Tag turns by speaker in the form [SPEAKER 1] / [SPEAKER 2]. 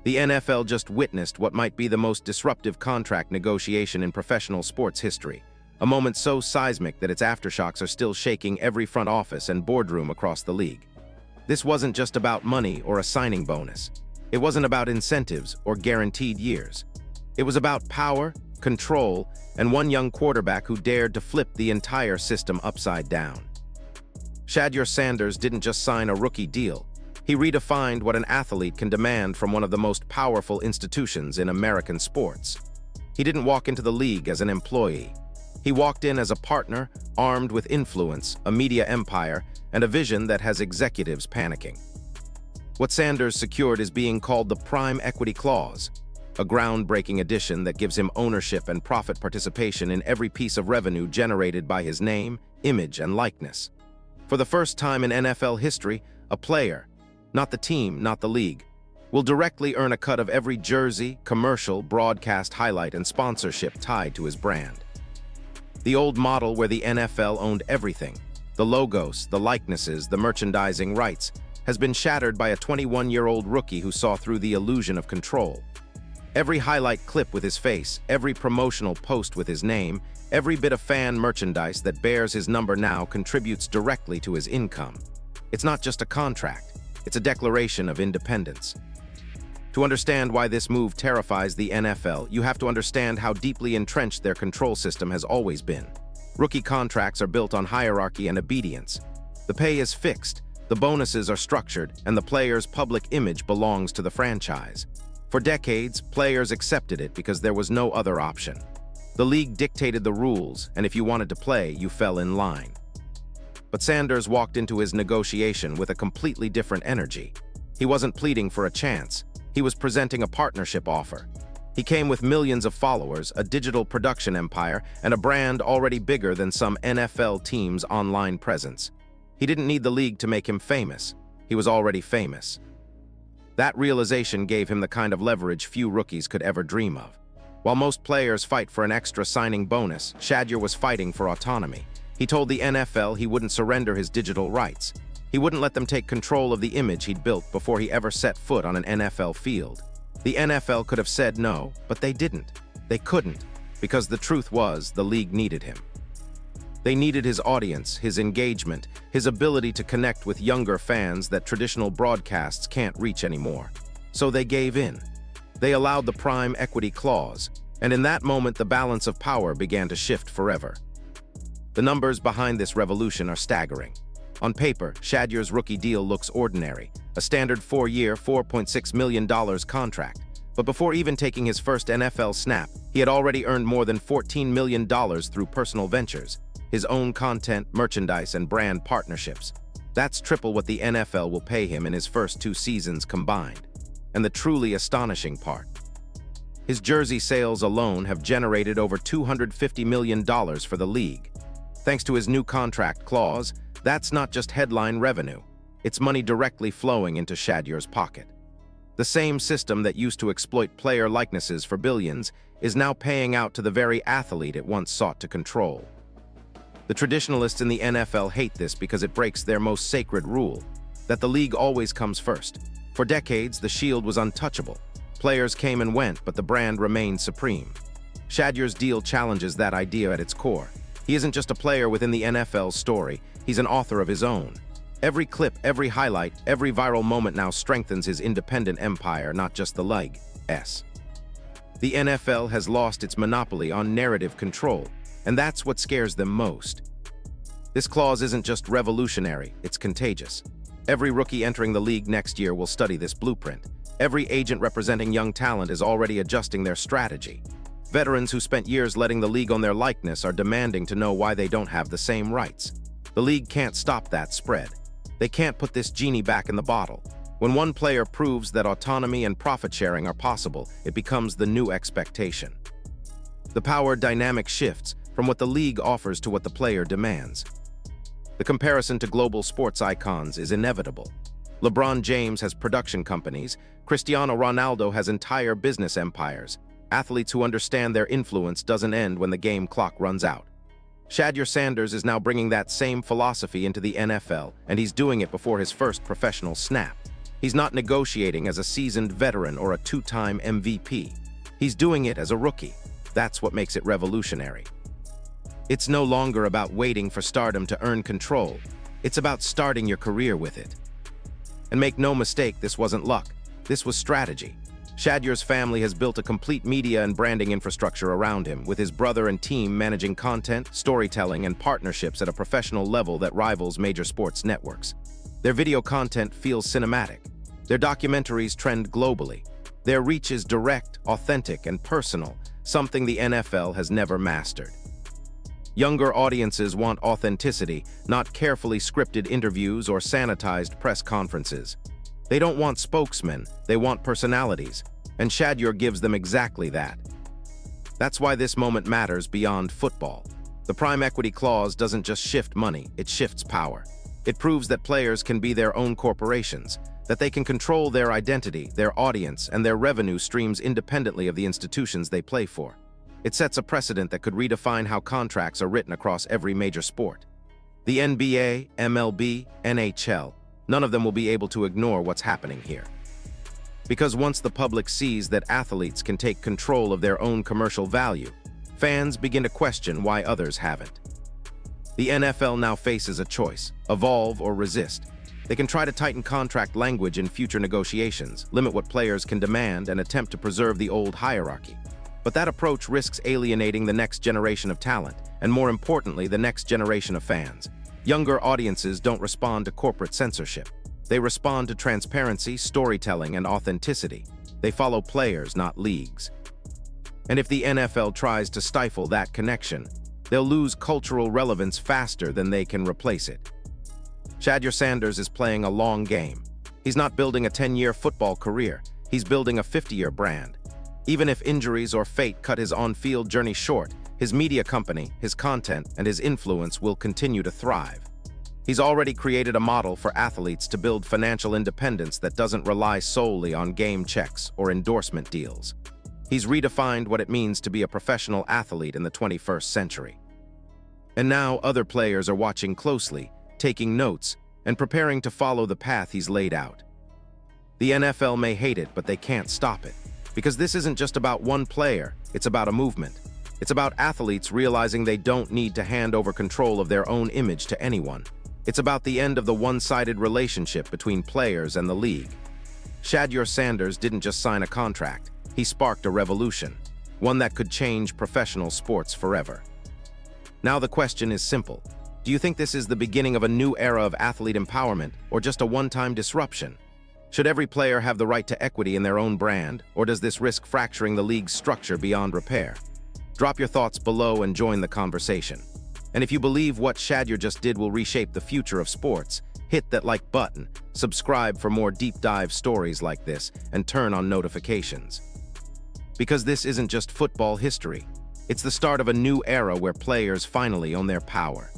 [SPEAKER 1] The NFL just witnessed what might be the most disruptive contract negotiation in professional sports history, a moment so seismic that its aftershocks are still shaking every front office and boardroom across the league. This wasn't just about money or a signing bonus. It wasn't about incentives or guaranteed years. It was about power, control, and one young quarterback who dared to flip the entire system upside down. Shadur Sanders didn't just sign a rookie deal. He redefined what an athlete can demand from one of the most powerful institutions in American sports. He didn't walk into the league as an employee. He walked in as a partner, armed with influence, a media empire, and a vision that has executives panicking. What Sanders secured is being called the Prime Equity Clause, a groundbreaking addition that gives him ownership and profit participation in every piece of revenue generated by his name, image, and likeness. For the first time in NFL history, a player, not the team, not the league, will directly earn a cut of every jersey, commercial, broadcast highlight, and sponsorship tied to his brand. The old model where the NFL owned everything, the logos, the likenesses, the merchandising rights, has been shattered by a 21-year-old rookie who saw through the illusion of control. Every highlight clip with his face, every promotional post with his name, every bit of fan merchandise that bears his number now contributes directly to his income. It's not just a contract, it's a declaration of independence. To understand why this move terrifies the NFL, you have to understand how deeply entrenched their control system has always been. Rookie contracts are built on hierarchy and obedience. The pay is fixed, the bonuses are structured, and the player's public image belongs to the franchise. For decades, players accepted it because there was no other option. The league dictated the rules, and if you wanted to play, you fell in line. But Sanders walked into his negotiation with a completely different energy. He wasn't pleading for a chance. He was presenting a partnership offer. He came with millions of followers, a digital production empire, and a brand already bigger than some NFL team's online presence. He didn't need the league to make him famous. He was already famous. That realization gave him the kind of leverage few rookies could ever dream of. While most players fight for an extra signing bonus, Shedeur was fighting for autonomy. He told the NFL he wouldn't surrender his digital rights. He wouldn't let them take control of the image he'd built before he ever set foot on an NFL field. The NFL could have said no, but they didn't. They couldn't, because the truth was the league needed him. They needed his audience, his engagement, his ability to connect with younger fans that traditional broadcasts can't reach anymore. So they gave in. They allowed the Prime Equity Clause, and in that moment the balance of power began to shift forever. The numbers behind this revolution are staggering. On paper, Shadeur's rookie deal looks ordinary, a standard 4-year, $4.6 million contract. But before even taking his first NFL snap, he had already earned more than $14 million through personal ventures, his own content, merchandise, and brand partnerships. That's triple what the NFL will pay him in his first 2 seasons combined. And the truly astonishing part: his jersey sales alone have generated over $250 million for the league. Thanks to his new contract clause, that's not just headline revenue. It's money directly flowing into Shadeur's pocket. The same system that used to exploit player likenesses for billions is now paying out to the very athlete it once sought to control. The traditionalists in the NFL hate this because it breaks their most sacred rule, that the league always comes first. For decades, the Shield was untouchable. Players came and went, but the brand remained supreme. Shadeur's deal challenges that idea at its core. He isn't just a player within the NFL's story, he's an author of his own. Every clip, every highlight, every viral moment now strengthens his independent empire, not just the league's. The NFL has lost its monopoly on narrative control, and that's what scares them most. This clause isn't just revolutionary, it's contagious. Every rookie entering the league next year will study this blueprint. Every agent representing young talent is already adjusting their strategy. Veterans who spent years letting the league own their likeness are demanding to know why they don't have the same rights. The league can't stop that spread. They can't put this genie back in the bottle. When one player proves that autonomy and profit sharing are possible, it becomes the new expectation. The power dynamic shifts from what the league offers to what the player demands. The comparison to global sports icons is inevitable. LeBron James has production companies, Cristiano Ronaldo has entire business empires. Athletes who understand their influence doesn't end when the game clock runs out. Shadur Sanders is now bringing that same philosophy into the NFL, and he's doing it before his first professional snap. He's not negotiating as a seasoned veteran or a two-time MVP. He's doing it as a rookie. That's what makes it revolutionary. It's no longer about waiting for stardom to earn control. It's about starting your career with it. And make no mistake, this wasn't luck. This was strategy. Shedeur's family has built a complete media and branding infrastructure around him, with his brother and team managing content, storytelling, and partnerships at a professional level that rivals major sports networks. Their video content feels cinematic. Their documentaries trend globally. Their reach is direct, authentic, and personal, something the NFL has never mastered. Younger audiences want authenticity, not carefully scripted interviews or sanitized press conferences. They don't want spokesmen, they want personalities, and Shedeur gives them exactly that. That's why this moment matters beyond football. The prime equity clause doesn't just shift money, it shifts power. It proves that players can be their own corporations, that they can control their identity, their audience, and their revenue streams independently of the institutions they play for. It sets a precedent that could redefine how contracts are written across every major sport. The NBA, MLB, NHL, none of them will be able to ignore what's happening here. Because once the public sees that athletes can take control of their own commercial value, fans begin to question why others haven't. The NFL now faces a choice: evolve or resist. They can try to tighten contract language in future negotiations, limit what players can demand, and attempt to preserve the old hierarchy. But that approach risks alienating the next generation of talent, and more importantly, the next generation of fans. Younger audiences don't respond to corporate censorship. They respond to transparency, storytelling, and authenticity. They follow players, not leagues. And if the NFL tries to stifle that connection, they'll lose cultural relevance faster than they can replace it. Shadur Sanders is playing a long game. He's not building a 10-year football career. He's building a 50-year brand. Even if injuries or fate cut his on-field journey short, his media company, his content, and his influence will continue to thrive. He's already created a model for athletes to build financial independence that doesn't rely solely on game checks or endorsement deals. He's redefined what it means to be a professional athlete in the 21st century. And now other players are watching closely, taking notes, and preparing to follow the path he's laid out. The NFL may hate it, but they can't stop it. Because this isn't just about one player, it's about a movement. It's about athletes realizing they don't need to hand over control of their own image to anyone. It's about the end of the one-sided relationship between players and the league. Shadur Sanders didn't just sign a contract, he sparked a revolution, one that could change professional sports forever. Now the question is simple. Do you think this is the beginning of a new era of athlete empowerment, or just a one-time disruption? Should every player have the right to equity in their own brand, or does this risk fracturing the league's structure beyond repair? Drop your thoughts below and join the conversation. And if you believe what Shedeur just did will reshape the future of sports, hit that like button, subscribe for more deep dive stories like this, and turn on notifications. Because this isn't just football history. It's the start of a new era where players finally own their power.